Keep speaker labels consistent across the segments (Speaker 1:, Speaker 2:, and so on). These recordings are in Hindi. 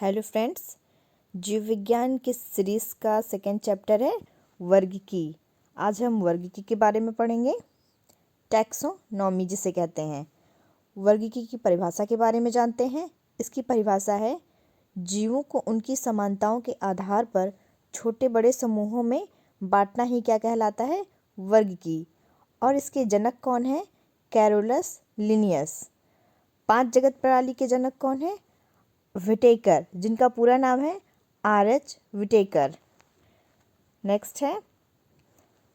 Speaker 1: हेलो फ्रेंड्स, जीव विज्ञान की सीरीज़ का सेकेंड चैप्टर है वर्गीकी। आज हम वर्गीकी के बारे में पढ़ेंगे। टैक्सोनॉमी जिसे कहते हैं। वर्गीकी की परिभाषा के बारे में जानते हैं। इसकी परिभाषा है जीवों को उनकी समानताओं के आधार पर छोटे बड़े समूहों में बांटना ही क्या कहलाता है, वर्गीकी। और इसके जनक कौन है? Carolus Linnaeus. 5 जगत प्रणाली के जनक कौन है? विटेकर, जिनका पूरा नाम है R.H. विटेकर। नेक्स्ट है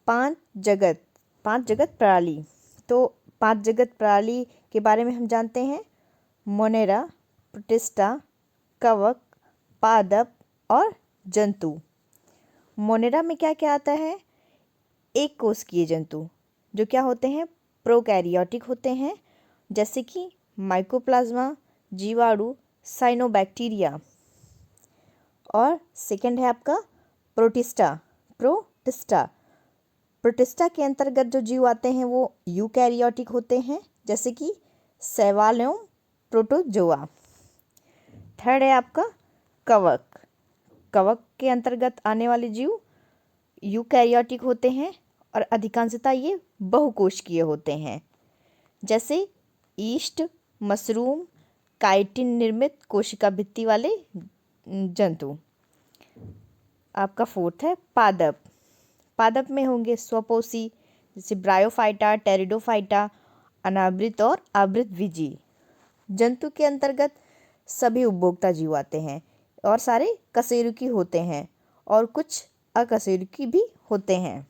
Speaker 1: पांच जगत प्रणाली। तो 5 जगत प्रणाली के बारे में हम जानते हैं। मोनेरा, प्रोटिस्टा, कवक, पादप और जंतु। मोनेरा में क्या क्या आता है? एक कोशिकीय जंतु जो क्या होते हैं, प्रोकैरियोटिक होते हैं, जैसे कि माइकोप्लाज्मा, जीवाणु, साइनोबैक्टीरिया। और सेकंड है आपका प्रोटिस्टा। प्रोटिस्टा के अंतर्गत जो जीव आते हैं वो यूकैरियोटिक होते हैं, जैसे कि शैवाल एवं प्रोटोजोआ। थर्ड है आपका कवक के अंतर्गत आने वाले जीव यूकैरियोटिक होते हैं और अधिकांशतः ये बहुकोशिकीय होते हैं, जैसे ईस्ट, मशरूम, काइटिन निर्मित कोशिका भित्ति वाले जंतु। आपका फोर्थ है पादप में होंगे स्वपोषी, जैसे ब्रायोफाइटा, टेरिडोफाइटा, अनावृत और आवृत द्विजीवी। जंतु के अंतर्गत सभी उपभोक्ता जीव आते हैं और सारे कशेरुकी होते हैं और कुछ अकशेरुकी भी होते हैं।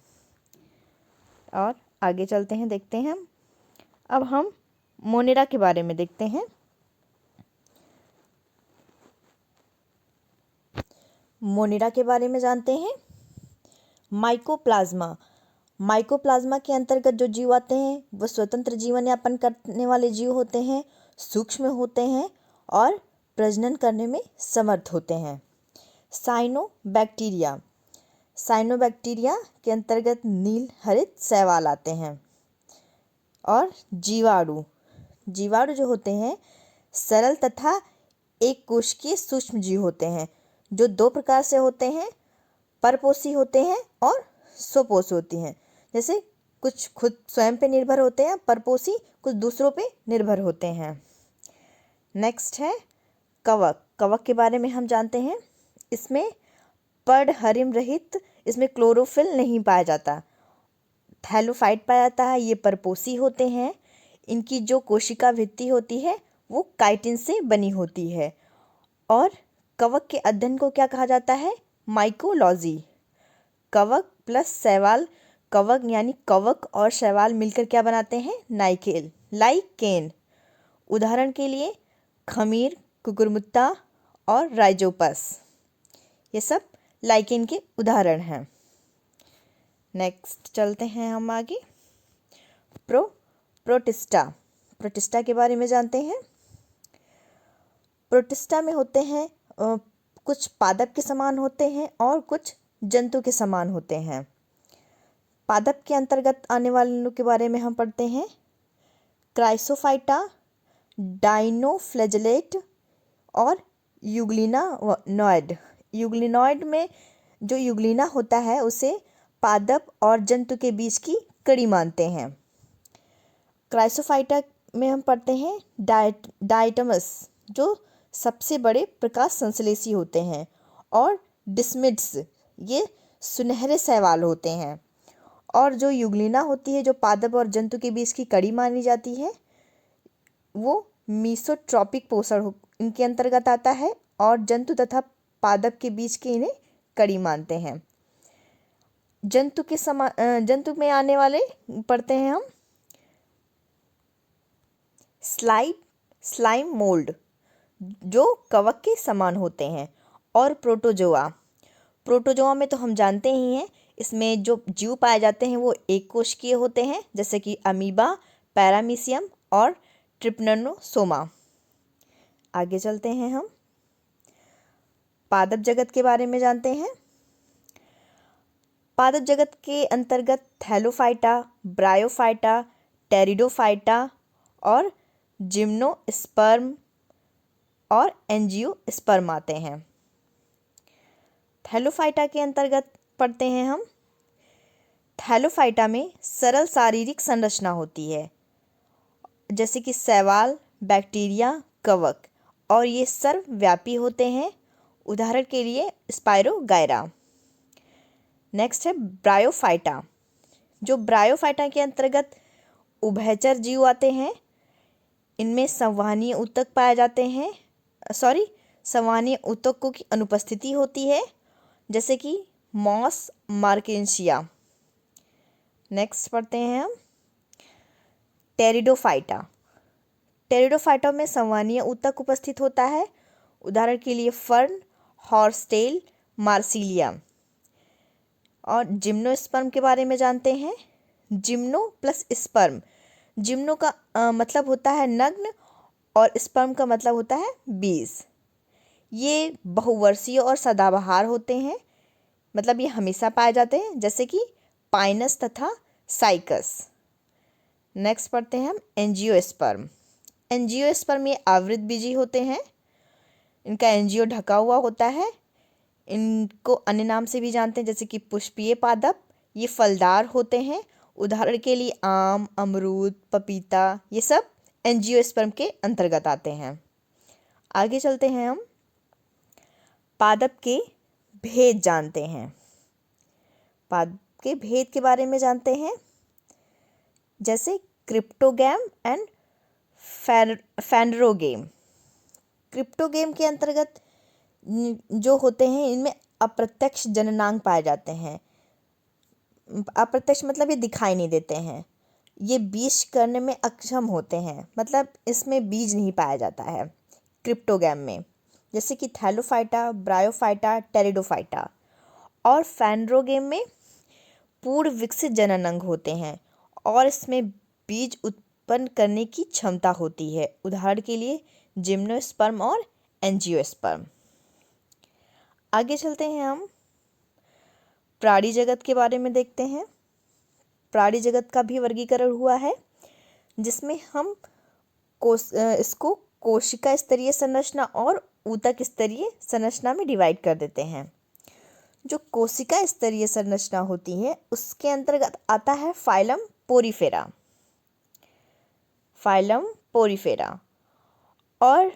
Speaker 1: और आगे चलते हैं, देखते हैं अब हम मोनेरा के बारे में देखते हैं। मोनेरा के बारे में जानते हैं। माइकोप्लाज्मा के अंतर्गत जो जीव आते हैं वो स्वतंत्र जीवन यापन करने वाले जीव होते हैं, सूक्ष्म होते हैं और प्रजनन करने में समर्थ होते हैं। साइनोबैक्टीरिया के अंतर्गत नील हरित शैवाल आते हैं। और जीवाणु जो होते हैं सरल तथा एक कोशिकीय सूक्ष्म जीव होते हैं, जो 2 प्रकार से होते हैं, परपोषी होते हैं और स्वपोषी होती हैं। जैसे कुछ खुद स्वयं पे निर्भर होते हैं परपोषी, कुछ दूसरों पे निर्भर होते हैं। नेक्स्ट है कवक के बारे में हम जानते हैं। इसमें पर्णहरिम रहित, इसमें क्लोरोफिल नहीं पाया जाता, थैलोफाइट पाया जाता है। ये परपोषी होते हैं। इनकी जो कोशिका भित्ति होती है वो काइटिन से बनी होती है। और कवक के अध्ययन को क्या कहा जाता है? माइकोलॉजी। कवक प्लस शैवाल, कवक यानी कवक और शैवाल मिलकर क्या बनाते हैं? लाइकेन। उदाहरण के लिए खमीर, कुकुरमुत्ता और राइजोपस, ये सब लाइकेन के उदाहरण हैं। नेक्स्ट चलते हैं हम आगे। प्रोटिस्टा के बारे में जानते हैं। प्रोटिस्टा में होते हैं कुछ पादप के समान होते हैं और कुछ जंतु के समान होते हैं। पादप के अंतर्गत आने वालों के बारे में हम पढ़ते हैं। क्राइसोफाइटा, डाइनोफ्लैजेलेट और यूग्लिनॉइड में जो यूग्लिना होता है उसे पादप और जंतु के बीच की कड़ी मानते हैं। क्राइसोफाइटा में हम पढ़ते हैं डायटमस, जो सबसे बड़े प्रकाश संश्लेषी होते हैं, और डिस्मिड्स, ये सुनहरे शैवाल होते हैं। और जो यूग्लिना होती है, जो पादप और जंतु के बीच की कड़ी मानी जाती है, वो मीसोट्रॉपिक पोषण इनके अंतर्गत आता है और जंतु तथा पादप के बीच की इन्हें कड़ी मानते हैं। जंतु में आने वाले पढ़ते हैं हम। स्लाइम मोल्ड, जो कवक के समान होते हैं। और प्रोटोजोआ में तो हम जानते ही हैं, इसमें जो जीव पाए जाते हैं वो एक कोशिकीय होते हैं, जैसे कि अमीबा, पैरामीशियम और ट्रिपनोसोमा। आगे चलते हैं हम पादप जगत के बारे में जानते हैं। पादप जगत के अंतर्गत थैलोफाइटा, ब्रायोफाइटा, टेरिडोफाइटा और जिम्नोस्पर्म और एंजियोस्पर्म आते हैं। थैलोफाइटा के अंतर्गत पढ़ते हैं हम। थैलोफाइटा में सरल शारीरिक संरचना होती है, जैसे कि शैवाल, बैक्टीरिया, कवक, और ये सर्वव्यापी होते हैं। उदाहरण के लिए स्पाइरोगायरा। नेक्स्ट है ब्रायोफाइटा। जो ब्रायोफाइटा के अंतर्गत उभयचर जीव आते हैं। इनमें संवहनीय ऊतक पाए जाते हैं, संवहनीय ऊतकों की अनुपस्थिति होती है, जैसे कि मॉस मार्केंशिया। नेक्स्ट पढ़ते हैं हम टेरिडोफाइटा। टेरिडोफाइटा में संवहनीय ऊतक उपस्थित होता है। उदाहरण के लिए फर्न, हॉर्सटेल, मार्सिलिया। और जिम्नोस्पर्म के बारे में जानते हैं। Gymno plus sperm. जिम्नो का मतलब होता है नग्न और स्पर्म का मतलब होता है बीज। ये बहुवर्षीय और सदाबहार होते हैं, मतलब ये हमेशा पाए जाते हैं, जैसे कि पाइनस तथा साइकस। नेक्स्ट पढ़ते हैं हम एंजियोस्पर्म। एंजियोस्पर्म ये आवृत बीजी होते हैं। इनका एंजियो ढका हुआ होता है। इनको अन्य नाम से भी जानते हैं, जैसे कि पुष्पीय पादप। ये फलदार होते हैं। उदाहरण के लिए आम, अमरूद, पपीता, ये सब एंजियोस्पर्म के अंतर्गत आते हैं। आगे चलते हैं हम पादप के भेद जानते हैं। पादप के भेद के बारे में जानते हैं, जैसे क्रिप्टोगैम एंड फैंड्रोगेम। क्रिप्टोगेम के अंतर्गत जो होते हैं, इनमें अप्रत्यक्ष जननांग पाए जाते हैं। अप्रत्यक्ष मतलब ये दिखाई नहीं देते हैं। ये बीज करने में अक्षम होते हैं, मतलब इसमें बीज नहीं पाया जाता है क्रिप्टोगैम में, जैसे कि थैलोफाइटा, ब्रायोफाइटा, टेरिडोफाइटा। और फैंड्रोगेम में पूर्ण विकसित जननांग होते हैं और इसमें बीज उत्पन्न करने की क्षमता होती है। उदाहरण के लिए जिम्नोस्पर्म और एंजियोस्पर्म। आगे चलते हैं हम प्राणी जगत के बारे में देखते हैं। प्राणी जगत का भी वर्गीकरण हुआ है, जिसमें हम इसको कोशिका स्तरीय संरचना और ऊतक स्तरीय संरचना में डिवाइड कर देते हैं। जो कोशिका स्तरीय संरचना होती है, उसके अंतर्गत आता है फाइलम पोरीफेरा। Phylum Porifera. और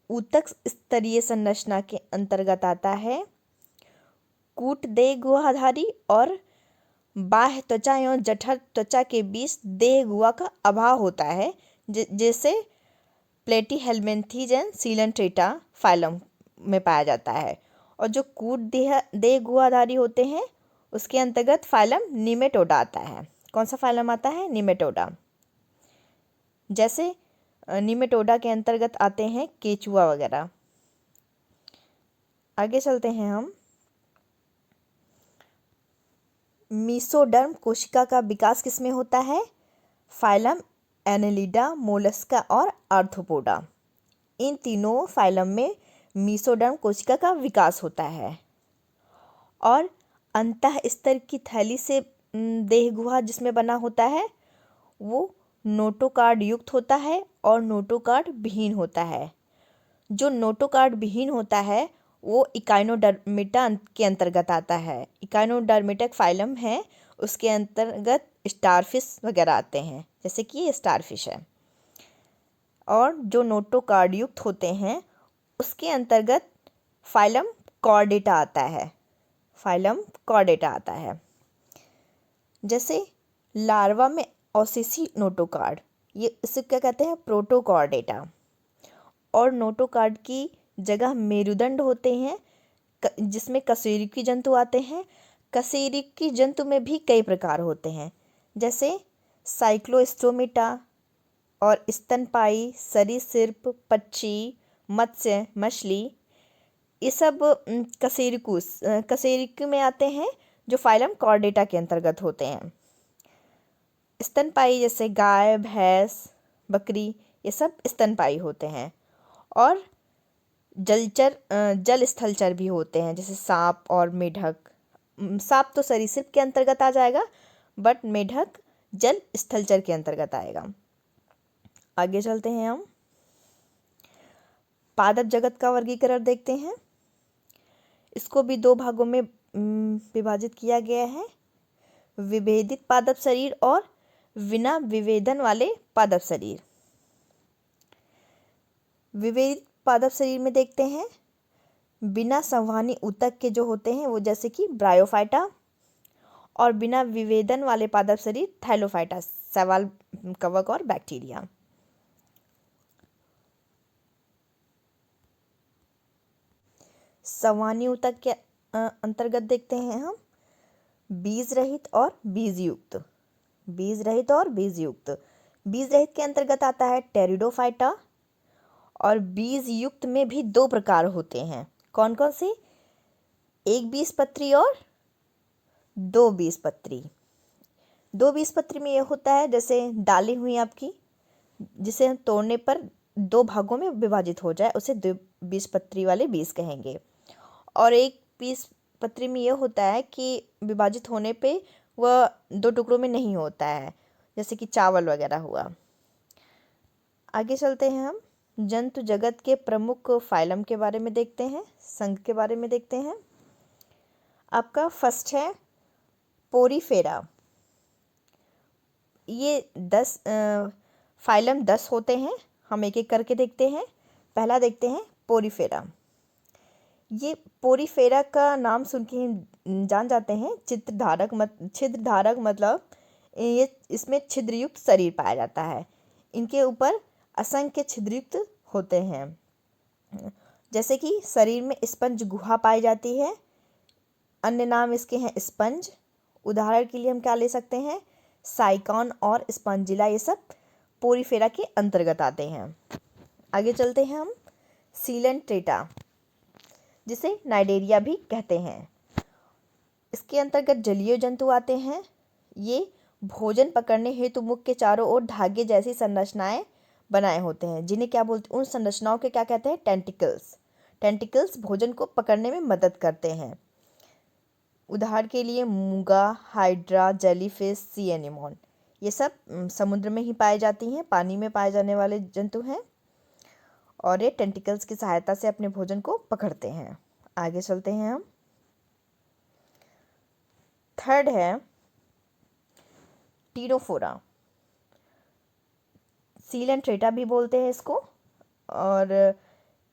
Speaker 1: ऊतक स्तरीय संरचना के अंतर्गत आता है कूट देह गुहाधारी और बाह्य त्वचा एवं जठर त्वचा के बीच देह गुहा का अभाव होता है, जैसे प्लेटीहेल्मिन्थीज एंड सीलेंट्रेटा फाइलम में पाया जाता है। और जो कूट देह गुहाधारी होते हैं, उसके अंतर्गत फाइलम निमेटोडा आता है। कौन सा फाइलम आता है? निमेटोडा। जैसे निमेटोडा के अंतर्गत आते हैं केचुआ वगैरह। आगे चलते हैं हम मीसोडर्म कोशिका का विकास किसमें होता है? फाइलम एनेलिडा, मोलस्का और आर्थ्रोपोडा। इन तीनों फाइलम में मीसोडर्म कोशिका का विकास होता है। और अंतः स्तर की थैली से देह गुहा जिसमें बना होता है, वो नोटोकार्ड युक्त होता है और नोटोकार्ड विहीन होता है। जो नोटोकार्ड विहीन होता है वो इकाइनोडर्मिटा के अंतर्गत आता है। इकाइनोडर्मिटा फाइलम है, उसके अंतर्गत स्टारफिश वगैरह आते हैं, जैसे कि ये स्टारफिश है। और जो नोटोकार्ड युक्त होते हैं, उसके अंतर्गत फाइलम कॉर्डेटा आता है। फाइलम कॉर्डेटा आता है। जैसे लार्वा में ओसेसी नोटोकार्ड, ये इसे क्या कहते हैं? प्रोटोकॉर्डेटा। और नोटोकार्ड की जगह मेरुदंड होते हैं, जिसमें कशेरुकी जंतु आते हैं। कशेरुकी जंतु में भी कई प्रकार होते हैं, जैसे साइक्लोस्टोमेटा और स्तनपायी, सरीसृप, पक्षी, मत्स्य, मछली, ये सब कशेरुकी में आते हैं, जो फाइलम कॉर्डेटा के अंतर्गत होते हैं। स्तनपायी जैसे गाय, भैंस, बकरी, ये सब स्तनपायी होते हैं। और जलचर जल स्थलचर भी होते हैं, जैसे सांप और मेढक। सांप तो सरीसृप के अंतर्गत आ जाएगा, बट मेढक जल स्थलचर के अंतर्गत आएगा। आगे चलते हैं हम पादप जगत का वर्गीकरण देखते हैं। इसको भी दो भागों में विभाजित किया गया है, विभेदित पादप शरीर और बिना विभेदन वाले पादप शरीर। विभेदित पादप शरीर में देखते हैं बिना संवहनी ऊतक के जो होते हैं वो, जैसे कि ब्रायोफाइटा, और बिना विभेदन वाले पादप शरीर थाइलोफाइटा, शैवाल, कवक और बैक्टीरिया। संवहनी ऊतक के अंतर्गत देखते हैं हम बीज रहित और बीज युक्त। बीज रहित और बीज युक्त। बीज रहित के अंतर्गत आता है टेरिडोफाइटा, और बीज युक्त में भी दो प्रकार होते हैं। कौन कौन से? एक बीजपत्री और दो बीजपत्री। दो बीजपत्री में यह होता है जैसे डाली हुई आपकी, जिसे हम तोड़ने पर दो भागों में विभाजित हो जाए, उसे दो बीजपत्री वाले बीज कहेंगे। और एक बीजपत्री में यह होता है कि विभाजित होने पे वह दो टुकड़ों में नहीं होता है, जैसे कि चावल वगैरह हुआ। आगे चलते हैं हम जंतु जगत के प्रमुख फाइलम के बारे में देखते हैं, संघ के बारे में देखते हैं। आपका फर्स्ट है पोरीफेरा। ये 10 फाइलम 10 होते हैं, हम एक एक करके देखते हैं। पहला देखते हैं पोरीफेरा। ये पोरीफेरा का नाम सुन के ही जान जाते हैं छिद्रधारक, मतलब ये इसमें छिद्रयुक्त शरीर पाया जाता है। इनके ऊपर असंख्य छिद्रयुक्त होते हैं, जैसे कि शरीर में स्पंज गुहा पाई जाती है। अन्य नाम इसके हैं स्पंज। उदाहरण के लिए हम क्या ले सकते हैं? साइकॉन और स्पंजिला, ये सब पोरीफेरा के अंतर्गत आते हैं। आगे चलते हैं हम सीलेंट्रेटा, जिसे नाइडेरिया भी कहते हैं। इसके अंतर्गत जलीय जंतु आते हैं। ये भोजन पकड़ने हेतु मुख के चारों ओर धागे जैसी संरचनाएं बनाए होते हैं, जिन्हें क्या बोलते हैं? उन संरचनाओं के क्या कहते हैं? टेंटिकल्स। टेंटिकल्स भोजन को पकड़ने में मदद करते हैं। उदाहरण के लिए मूंगा, हाइड्रा, जेलीफिश, सी एनीमोन, ये सब समुद्र में ही पाई जाती हैं, पानी में पाए जाने वाले जंतु हैं, और ये टेंटिकल्स की सहायता से अपने भोजन को पकड़ते हैं। आगे चलते हैं हम। थर्ड है टीरोफोरा। सीलेंट्रेटा भी बोलते हैं इसको, और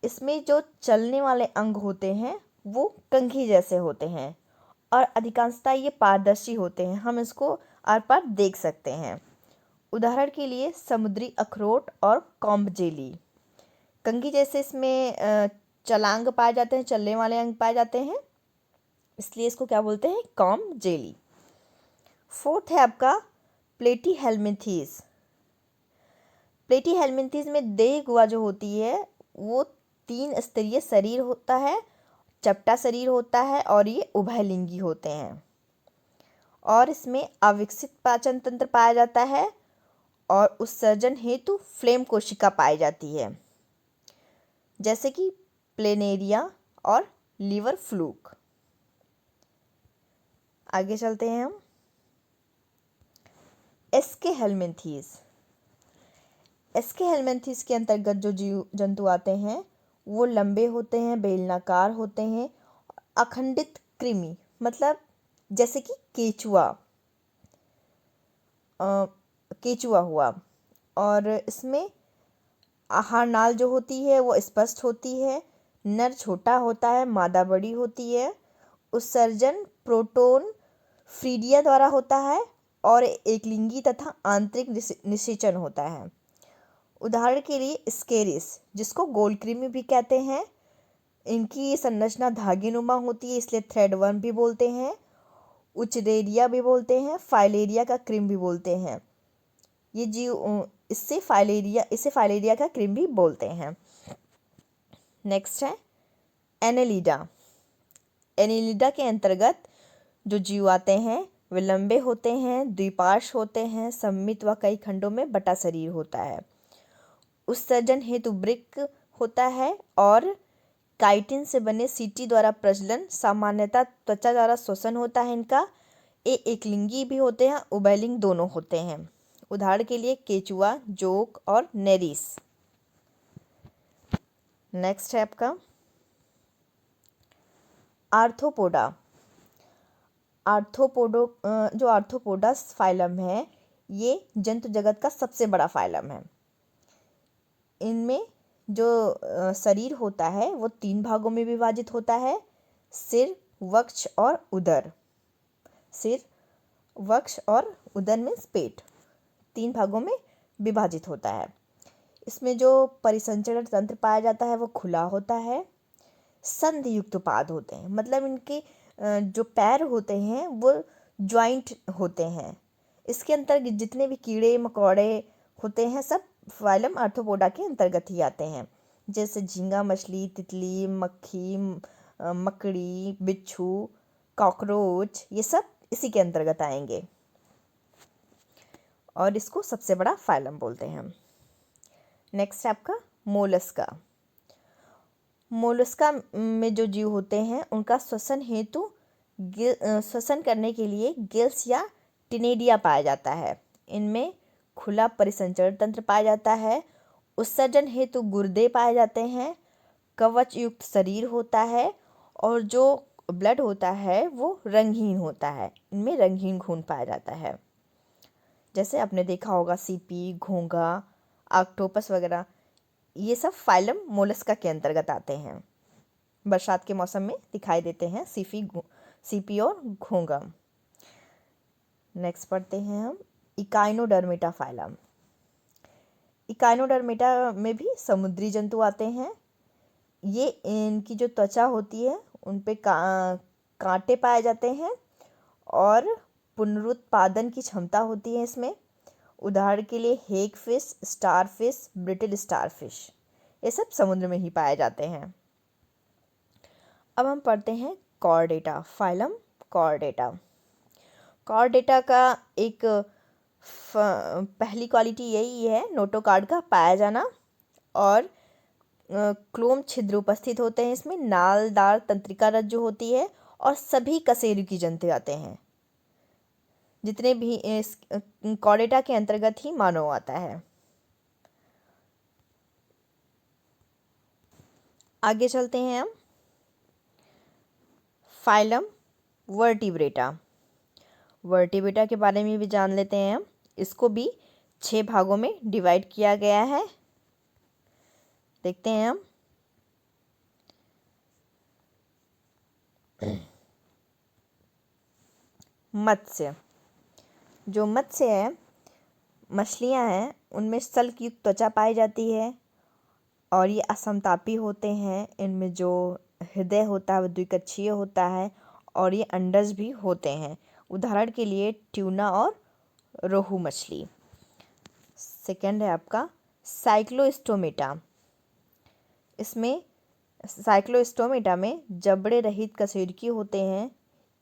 Speaker 1: इसमें जो चलने वाले अंग होते हैं वो कंघी जैसे होते हैं, और अधिकांशतः ये पारदर्शी होते हैं, हम इसको आर पार देख सकते हैं। उदाहरण के लिए समुद्री अखरोट और कॉम्ब जेली। कंघी जैसे इसमें चलांग पाए जाते हैं, चलने वाले अंग पाए जाते हैं, इसलिए इसको क्या बोलते हैं? Comb jelly. फोर्थ है आपका प्लेटीहेल्मिंथीज। प्लेटीहेल्मिंथीज में देह गुहा जो होती है वो 3 स्तरीय शरीर होता है, चपटा शरीर होता है, और ये उभयलिंगी होते हैं, और इसमें अविकसित पाचन तंत्र पाया जाता है, और उत्सर्जन हेतु फ्लेम कोशिका पाई जाती है, जैसे कि प्लेनेरिया और लीवर फ्लूक। आगे चलते हैं हम एस्केहेल्मिंथीज। एस्केहेल्मिंथीज के अंतर्गत जो जीव जंतु आते हैं वो लंबे होते हैं, बेलनाकार होते हैं, अखंडित कृमि, मतलब जैसे कि केचुआ हुआ, और इसमें आहार नाल जो होती है वो स्पष्ट होती है, नर छोटा होता है, मादा बड़ी होती है, उत्सर्जन प्रोटोन फ्रीडिया द्वारा होता है, और एकलिंगी तथा आंतरिक निषेचन होता है। उदाहरण के लिए स्केरिस, जिसको गोलकृमि भी कहते हैं, इनकी संरचना धागेनुमा होती है, इसलिए थ्रेडवर्म भी बोलते हैं, उचरेरिया भी बोलते हैं, फाइलेरिया का क्रिम भी बोलते हैं। ये जीव इसे फाइलेरिया का क्रिम भी बोलते हैं। नेक्स्ट है एनेलिडा। एनेलिडा के अंतर्गत जो जीव आते हैं वे लंबे होते हैं, द्विपार्श्व होते हैं, सममित व कई खंडों में बटा शरीर होता है, उत्सर्जन हेतु वृक्क होता है, और काइटिन से बने सीटी द्वारा प्रजनन, सामान्यतः त्वचा द्वारा श्वसन होता है इनका। ये एकलिंगी भी होते हैं, उभयलिंग दोनों होते हैं। उदाहरण के लिए केचुआ, जोक और नेरिस। नेक्स्ट है आपका आर्थ्रोपोडा। जो आर्थ्रोपोडस फाइलम है, ये जंतु जगत का सबसे बड़ा फाइलम है। इनमें जो शरीर होता है वो 3 भागों में विभाजित होता है, सिर, वक्ष और उदर। सिर, वक्ष और उदर में पेट, 3 भागों में विभाजित होता है। इसमें जो परिसंचरण तंत्र पाया जाता है वो खुला होता है। संधि युक्त पाद होते हैं, मतलब इनके जो पैर होते हैं वो ज्वाइंट होते हैं। इसके अंतर्गत जितने भी कीड़े मकोड़े होते हैं सब फाइलम आर्थ्रोपोडा के अंतर्गत ही आते हैं, जैसे झींगा मछली, तितली, मक्खी, मकड़ी, बिच्छू, कॉकरोच, ये सब इसी के अंतर्गत आएंगे और इसको सबसे बड़ा फाइलम बोलते हैं। नेक्स्ट है आपका मोलस्का। मोलस्का में जो जीव होते हैं उनका श्वसन करने के लिए गिल्स या टिनेडिया पाया जाता है। इनमें खुला परिसंचरण तंत्र पाया जाता है। उत्सर्जन हेतु गुर्दे पाए जाते हैं। कवच युक्त शरीर होता है और जो ब्लड होता है वो रंगहीन होता है। इनमें रंगहीन खून पाया जाता है। जैसे आपने देखा होगा सीपी, घोंघा, ऑक्टोपस वगैरह, ये सब फाइलम मोलस्का के अंतर्गत आते हैं। बरसात के मौसम में दिखाई देते हैं सीपी और घोंघा। नेक्स्ट पढ़ते हैं हम इकाइनोडर्मेटा फाइलम। इकाइनोडर्मेटा में भी समुद्री जंतु आते हैं। ये इनकी जो त्वचा होती है उन पे कांटे पाए जाते हैं और पुनरुत्पादन की क्षमता होती है इसमें। उदाहरण के लिए Hague fish, star fish, brittle star fish, ये सब समुद्र में ही पाए जाते हैं। अब हम पढ़ते हैं कॉर्डेटा फाइलम कॉर्डेटा। कॉर्डेटा का एक पहली क्वालिटी यही है नोटोकॉर्ड का पाया जाना और क्लोम छिद्र उपस्थित होते हैं इसमें। नालदार तंत्रिका रज्जु होती है और सभी कशेरुकी जंतु आते हैं। जितने भी इस कॉर्डेटा के अंतर्गत ही मानव आता है। आगे चलते हैं हम फाइलम वर्टिब्रेटा। वर्टिब्रेटा के बारे में भी जान लेते हैं हम। इसको भी 6 भागों में डिवाइड किया गया है। देखते हैं हम। मत्स्य। जो मत्स्य है, मछलियां हैं, उनमें सल्क युक्त त्वचा पाई जाती है और ये असमतापी होते हैं। इनमें जो हृदय होता है वो द्विकक्षीय होता है और ये अंडज भी होते हैं। उदाहरण के लिए ट्यूना और रोहू मछली। सेकंड है आपका साइक्लोस्टोमेटा। इसमें साइक्लोस्टोमेटा में जबड़े रहित कशेरुकी होते हैं।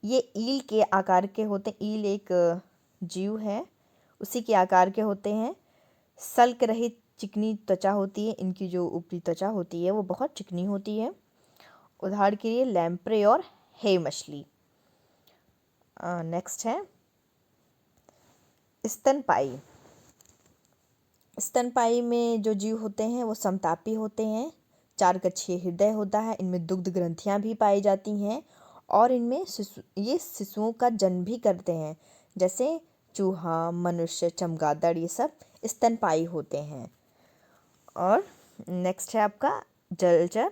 Speaker 1: ये ईल के आकार के होते हैं। ईल एक जीव है, उसी के आकार के होते हैं। सल्क रहित चिकनी त्वचा होती है। इनकी जो ऊपरी त्वचा होती है वो बहुत चिकनी होती है। उदाहरण के लिए लैम्प्रे और हे मछली। नेक्स्ट है स्तनपायी। स्तनपायी में जो जीव होते हैं वो समतापी होते हैं। 4 कक्षीय हृदय होता है। इनमें दुग्ध ग्रंथियां भी पाई जाती हैं और इनमें ये शिशुओं का जन्म भी करते हैं। जैसे चूहा, मनुष्य, चमगादड़, ये सब स्तनपायी होते हैं। और नेक्स्ट है आपका जलचर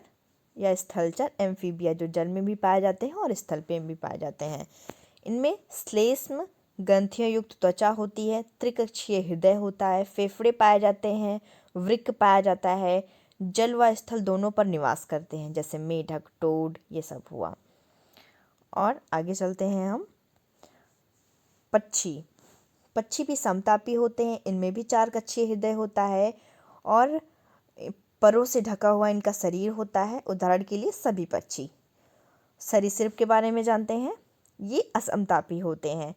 Speaker 1: या स्थलचर एम्फीबिया, जो जल में भी पाए जाते हैं और स्थल पे भी पाए जाते हैं। इनमें श्लेष्म ग्रंथियों युक्त त्वचा होती है। त्रिकक्षीय हृदय होता है। फेफड़े पाए जाते हैं। वृक्क पाया जाता है। जल व स्थल दोनों पर निवास करते हैं, जैसे मेढक, टोड, ये सब हुआ। और आगे चलते हैं हम पक्षी। पक्षी भी समतापी होते हैं। इनमें भी 4 कक्षीय हृदय होता है और परों से ढका हुआ इनका शरीर होता है। उदाहरण के लिए सभी पक्षी। सरीसृप के बारे में जानते हैं। ये असमतापी होते हैं।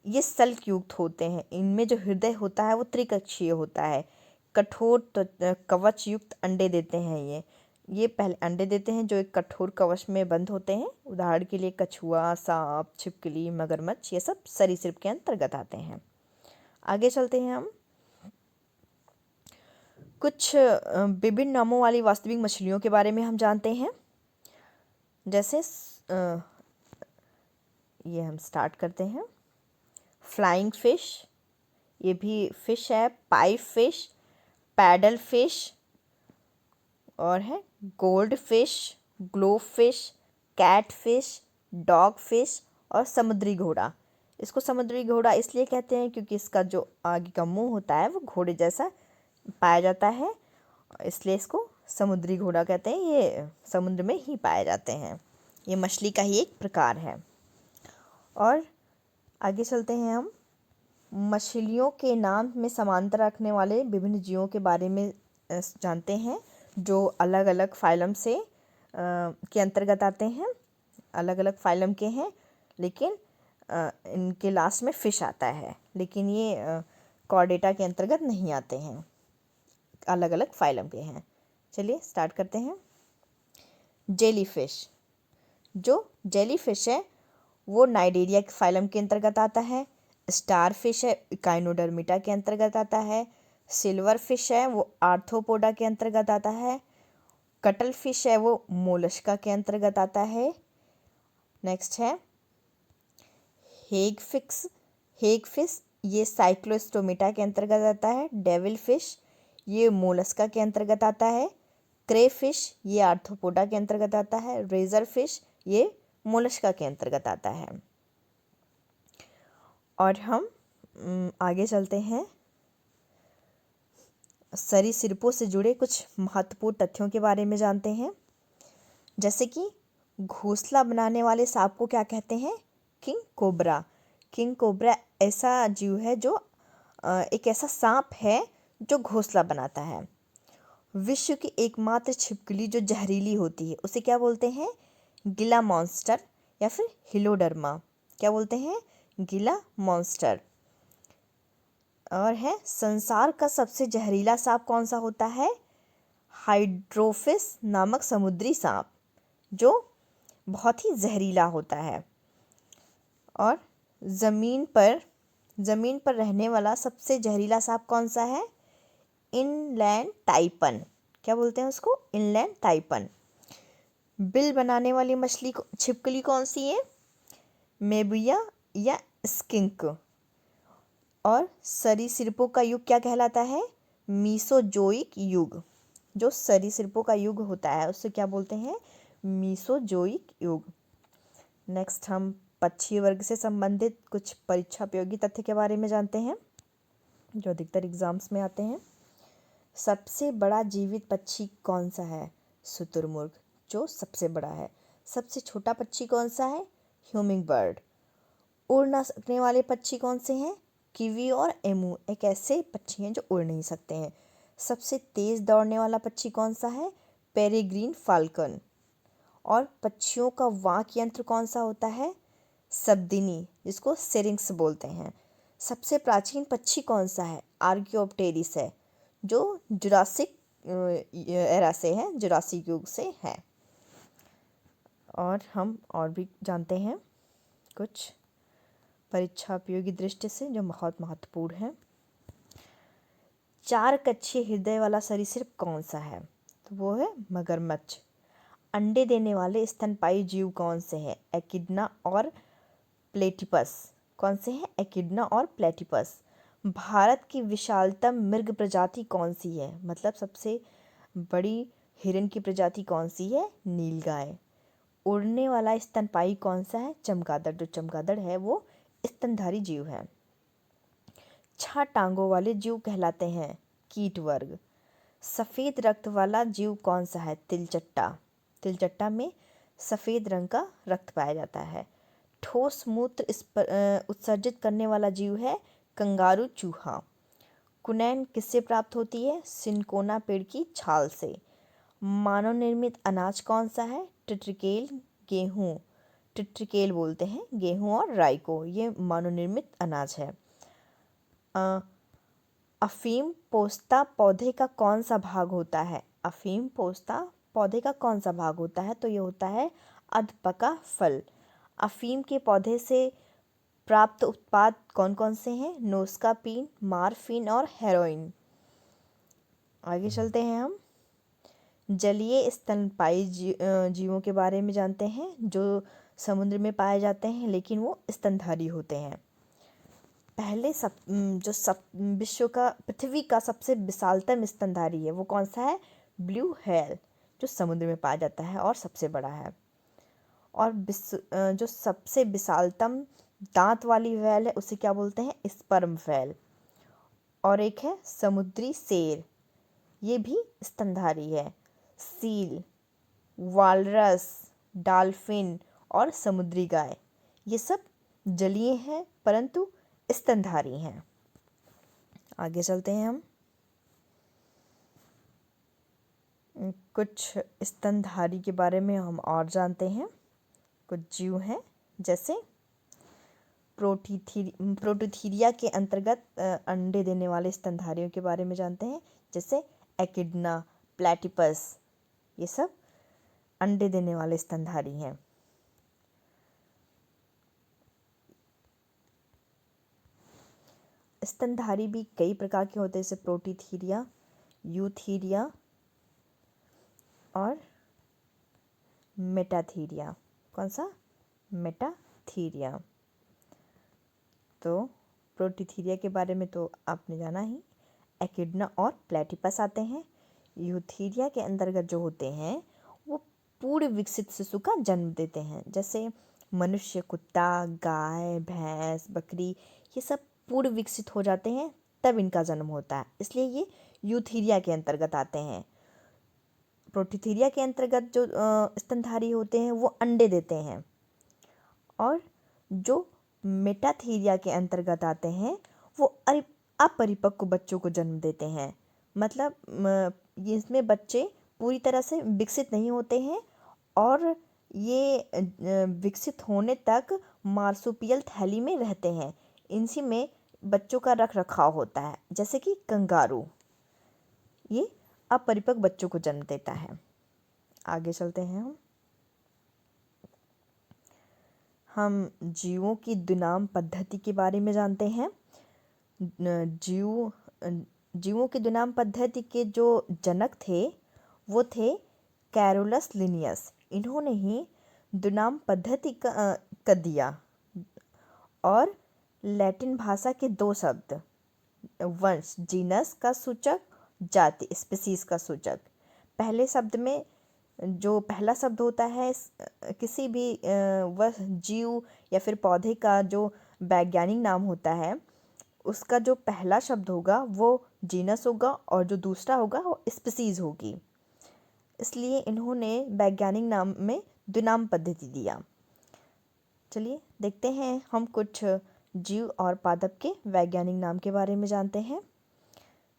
Speaker 1: ये सल्क युक्त होते हैं। इनमें जो हृदय होता है वो त्रिकक्षीय होता है। कठोर कवच युक्त अंडे देते हैं। ये पहले अंडे देते हैं जो एक कठोर कवच में बंद होते हैं। उदाहरण के लिए कछुआ, सांप, छिपकली, मगरमच्छ, ये सब सरीसृप के अंतर्गत आते हैं। आगे चलते हैं हम कुछ विभिन्न नामों वाली वास्तविक मछलियों के बारे में हम जानते हैं। जैसे ये हम स्टार्ट करते हैं। फ्लाइंग फिश, ये भी फिश है। पाइप फिश, पैडल फिश, और है gold fish, glove fish, cat fish, dog fish और समुद्री घोड़ा। इसको समुद्री घोड़ा इसलिए कहते हैं क्योंकि इसका जो आगे का मुंह होता है वो घोड़े जैसा पाया जाता है, इसलिए इसको समुद्री घोड़ा कहते हैं। ये समुद्र में ही पाए जाते हैं। ये मछली का ही एक प्रकार है। और आगे चलते हैं हम। मछलियों के नाम में समानता रखने वाले विभिन्न जीवों के बारे में जानते हैं, जो अलग अलग फाइलम से के अंतर्गत आते हैं। अलग अलग फाइलम के हैं, लेकिन इनके लास्ट में फिश आता है, लेकिन ये कॉर्डेटा के अंतर्गत नहीं आते हैं। अलग अलग फाइलम के हैं। चलिए स्टार्ट करते हैं। जेलीफिश, जो जेलीफिश है वो नाइडेरिया के फाइलम के अंतर्गत आता है। स्टार फिश है इकाइनोडर्मिटा के अंतर्गत आता है। सिल्वर फिश है वो आर्थ्रोपोडा के अंतर्गत आता है। कटल फिश है वो मोलस्का के अंतर्गत आता है। नेक्स्ट है हेग फिश, ये साइक्लोस्टोमेटा के अंतर्गत आता है। डेविल फिश, ये मोलस्का के अंतर्गत आता है। क्रे फिश, ये आर्थ्रोपोडा के अंतर्गत आता है। रेजर फिश, ये मोलस्का के अंतर्गत आता है। और हम आगे चलते हैं। सरीसृपों से जुड़े कुछ महत्वपूर्ण तथ्यों के बारे में जानते हैं। जैसे कि घोंसला बनाने वाले सांप को क्या कहते हैं? King cobra. किंग कोबरा ऐसा जीव है जो एक ऐसा सांप है जो घोंसला बनाता है। विश्व की एकमात्र छिपकली जो जहरीली होती है उसे क्या बोलते हैं? गिला मॉन्स्टर या फिर हिलोडर्मा। क्या बोलते हैं? गिला मॉन्स्टर। और है संसार का सबसे जहरीला सांप कौन सा होता है? हाइड्रोफिस नामक समुद्री सांप, जो बहुत ही जहरीला होता है। और ज़मीन पर रहने वाला सबसे जहरीला सांप कौन सा है? Inland taipan. क्या बोलते हैं उसको? Inland taipan. बिल बनाने वाली मछली छिपकली कौन सी है? मेबुया या स्किंक। और सरीसृपों का युग क्या कहलाता है? मीसोजोइक युग। जो सरीसृपों का युग होता है उससे क्या बोलते हैं? मीसोजोइक युग। नेक्स्ट हम पक्षी वर्ग से संबंधित कुछ परीक्षा उपयोगी तथ्य के बारे में जानते हैं, जो अधिकतर एग्जाम्स में आते हैं। सबसे बड़ा जीवित पक्षी कौन सा है? शुतुरमुर्ग, जो सबसे बड़ा है। सबसे छोटा पक्षी कौन सा है? Humming bird. उड़ ना सकने वाले पक्षी कौन से हैं? कीवी और एमू एक ऐसे पक्षी हैं जो उड़ नहीं सकते हैं। सबसे तेज दौड़ने वाला पक्षी कौन सा है? Peregrine falcon. और पक्षियों का वाक यंत्र कौन सा होता है? सब्दिनी, जिसको सिरिंक्स बोलते हैं। सबसे प्राचीन पक्षी कौन सा है? आर्कियोप्टेरिस है, जो जुरासिक एरा से है, जुरासिक युग से है। और हम और भी जानते हैं कुछ परीक्षा उपयोगी दृष्टि से जो बहुत महत्वपूर्ण है। 4 कक्षीय हृदय वाला सरीसृप कौन सा है? तो वो है मगरमच्छ। अंडे देने वाले स्तनपायी जीव कौन से हैं? एकिडना और प्लेटिपस। कौन से हैं? एकिडना और प्लेटिपस। भारत की विशालतम मृग प्रजाति कौन सी है? मतलब सबसे बड़ी हिरन की प्रजाति कौन सी है? नीलगाय। उड़ने वाला स्तनपायी कौन सा है? चमगादड़। जो चमगादड़ है वो स्तनधारी जीव है। 6 टांगों वाले जीव कहलाते हैं कीट वर्ग। सफ़ेद रक्त वाला जीव कौन सा है? तिलचट्टा। तिलचट्टा में सफ़ेद रंग का रक्त पाया जाता है। ठोस मूत्र उत्सर्जित करने वाला जीव है कंगारू चूहा। कुनैन किससे प्राप्त होती है? सिनकोना पेड़ की छाल से। मानव निर्मित अनाज कौन सा है? टिट्रिकेल, गेहूँ। टिट्रिकेल बोलते हैं गेहूँ और राई को, ये मानव निर्मित अनाज है। अफीम पोस्ता पौधे का कौन सा भाग होता है? अफीम पोस्ता पौधे का कौन सा भाग होता है? तो ये होता है अधपका फल। अफीम के पौधे से प्राप्त उत्पाद कौन कौन से हैं? नोस्कापीन, मार्फिन और हेरोइन। आगे चलते हैं हम। जलीय स्तनपायी जीवों के बारे में जानते हैं जो समुद्र में पाए जाते हैं लेकिन वो स्तनधारी होते हैं। पहले विश्व का पृथ्वी का सबसे विशालतम स्तनधारी है वो कौन सा है? ब्लू व्हेल, जो समुद्र में पाया जाता है और सबसे बड़ा है। और जो सबसे विशालतम दांत वाली व्हेल है उसे क्या बोलते हैं? Sperm whale. और एक है समुद्री शेर, ये भी स्तनधारी है। सील, वालरस, डॉल्फिन और समुद्री गाय, ये सब जलीय हैं परंतु स्तनधारी हैं। आगे चलते हैं हम। कुछ स्तनधारी के बारे में हम और जानते हैं। कुछ जीव हैं जैसे प्रोटोथीरिया के अंतर्गत अंडे देने वाले स्तनधारियों के बारे में जानते हैं, जैसे एकिडना, प्लेटिपस, ये सब अंडे देने वाले स्तनधारी हैं। स्तनधारी भी कई प्रकार के होते हैं, जैसे प्रोटीथीरिया, यूथीरिया और मेटाथीरिया। कौन सा? मेटाथीरिया। तो प्रोटीथीरिया के बारे में तो आपने जाना ही। एकिडना और प्लेटिपस आते हैं। यूथीरिया के अंतर्गत जो होते हैं वो पूर्ण विकसित शिशु का जन्म देते हैं, जैसे मनुष्य, कुत्ता, गाय, भैंस, बकरी, ये सब पूर्ण विकसित हो जाते हैं तब इनका जन्म होता है, इसलिए ये यूथीरिया के अंतर्गत आते हैं। प्रोटीथीरिया के अंतर्गत जो स्तनधारी होते हैं वो अंडे देते हैं, और जो मेटाथीरिया के अंतर्गत आते हैं वो अपरिपक्व बच्चों को जन्म देते हैं। मतलब इसमें बच्चे पूरी तरह से विकसित नहीं होते हैं और ये विकसित होने तक मार्सुपियल थैली में रहते हैं। इनसी में बच्चों का रख रखाव होता है, जैसे कि कंगारू, ये अपरिपक्व बच्चों को जन्म देता है। आगे चलते हैं हम जीवों की दुनाम पद्धति के बारे में जानते हैं। जीवों की दुनाम पद्धति के जो जनक थे वो थे कैरोलस लिनियस। इन्होंने ही दुनाम पद्धति का दिया। और लैटिन भाषा के दो शब्द, वंश जीनस का सूचक, जाति स्पीसीज का सूचक। पहले शब्द में जो पहला शब्द होता है किसी भी वह जीव या फिर पौधे का जो वैज्ञानिक नाम होता है उसका जो पहला शब्द होगा वो जीनस होगा और जो दूसरा होगा वो स्पीसीज होगी, इसलिए इन्होंने वैज्ञानिक नाम में दुनाम पद्धति दिया। चलिए देखते हैं हम कुछ जीव और पादप के वैज्ञानिक नाम के बारे में जानते हैं।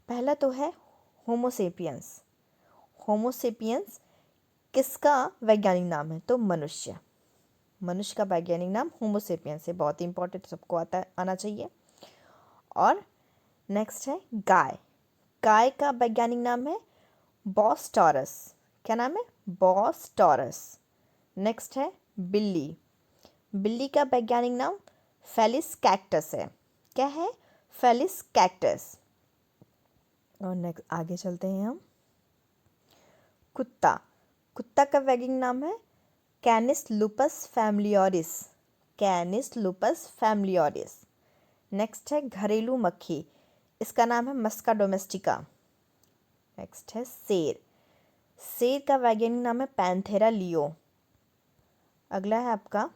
Speaker 1: पहला तो है होमोसेपियंस। होमोसेपियंस किसका वैज्ञानिक नाम है? तो मनुष्य का वैज्ञानिक नाम होमोसेपियंस है। बहुत ही इंपॉर्टेंट, सबको आना चाहिए। और नेक्स्ट है गाय का वैज्ञानिक नाम है बॉस टॉरस। क्या नाम है? Boss taurus. नेक्स्ट है बिल्ली का वैज्ञानिक नाम फेलिस कैक्टस है। क्या है? Felis cactus. और नेक्स्ट आगे चलते हैं हम। कुत्ता का वैज्ञानिक नाम है Canis lupus familiaris. Canis lupus familiaris. Next है घरेलू मक्खी, इसका नाम है मस्का डोमेस्टिका। नेक्स्ट है शेर का वैज्ञानिक नाम है पैंथेरा लियो। अगला है आपका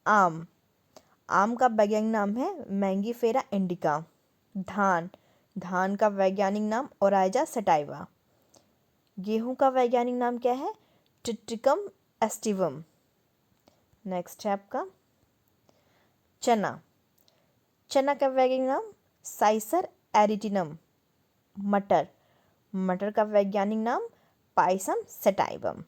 Speaker 1: आम का वैज्ञानिक नाम है मैंगीफेरा इंडिका। धान का वैज्ञानिक नाम ओराइजा सटाइवा। गेहूं का वैज्ञानिक नाम क्या है? Triticum aestivum. नेक्स्ट है आपका चना का वैज्ञानिक नाम साइसर एरिटिनम। मटर का वैज्ञानिक नाम पाइसम सटाइवम।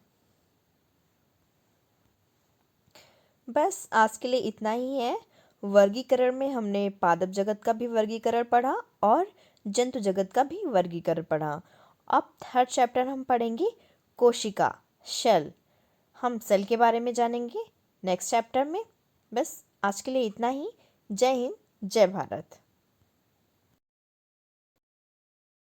Speaker 1: बस आज के लिए इतना ही है। वर्गीकरण में हमने पादप जगत का भी वर्गीकरण पढ़ा और जंतु जगत का भी वर्गीकरण पढ़ा। अब थर्ड चैप्टर हम पढ़ेंगे कोशिका, सेल। हम सेल के बारे में जानेंगे नेक्स्ट चैप्टर में। बस आज के लिए इतना ही। जय हिंद, जय भारत।